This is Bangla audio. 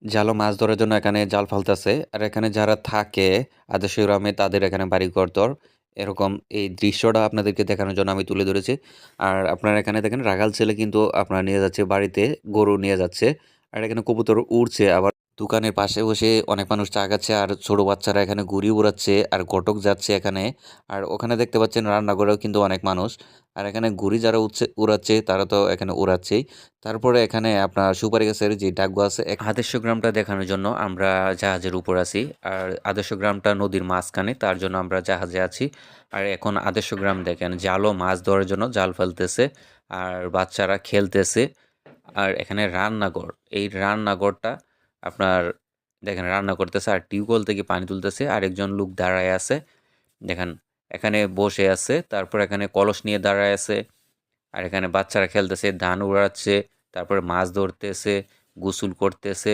জালও মাছ ধরার জন্য এখানে জাল ফালতেছে। আর এখানে যারা থাকে আদর্শ গ্রামে তাদের এখানে বাড়িঘর-দর। এরকম এই দৃশ্যটা আপনাদেরকে দেখানোর জন্য আমি তুলে ধরেছি। আর আপনারা এখানে দেখেন রাখাল ছেলে কিন্তু আপনার নিয়ে যাচ্ছে বাড়িতে, গরু নিয়ে যাচ্ছে। আর এখানে কবুতর উড়ছে আবার দোকানের পাশে বসে অনেক মানুষ চা খাচ্ছে আর ছোট বাচ্চারা এখানে ঘুড়ি উড়াচ্ছে আর ঘটক যাচ্ছে এখানে। আর ওখানে দেখতে পাচ্ছেন রান্নাঘরেও কিন্তু অনেক মানুষ। আর এখানে ঘুড়ি যারা উড়াচ্ছে তারা তো এখানে উড়াচ্ছেই। তারপরে এখানে আপনার সুপারি গাছের যে ডাকগুলো আছে আদর্শ গ্রামটা দেখানোর জন্য আমরা জাহাজের উপর আছি। আর আদর্শ গ্রামটা নদীর মাঝখানে, তার জন্য আমরা জাহাজে আছি। আর এখন আদর্শ গ্রাম দেখেন জালও মাছ ধরার জন্য জাল ফেলতেছে আর বাচ্চারা খেলতেছে। আর এখানে রান্নাঘর, এই রান্নাঘরটা আপনার দেখেন রান্না করতেছে আর টিউবওয়েল থেকে পানি তুলতেছে আর একজন লোক দাঁড়ায় আছে দেখেন এখানে বসে আছে, তারপর এখানে কলস নিয়ে দাঁড়ায় আছে। আর এখানে বাচ্চারা খেলতেছে, ধান উড়াচ্ছে, তারপরে মাছ ধরতেছে, গোসল করতেছে।